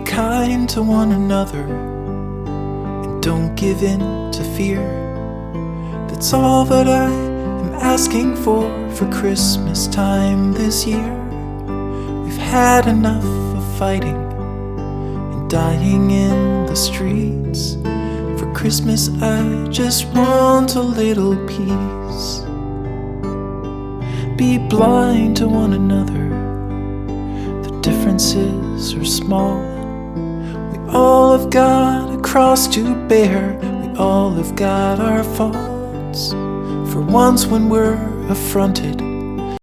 kind to one another, and don't give in to fear. That's all that I am asking for Christmas time this year. We've had enough of fighting and dying in the streets. For Christmas I just want a little peace. Be blind to one another, the differences are small. We all have got a cross to bear, we all have got our faults. For once when we're affronted,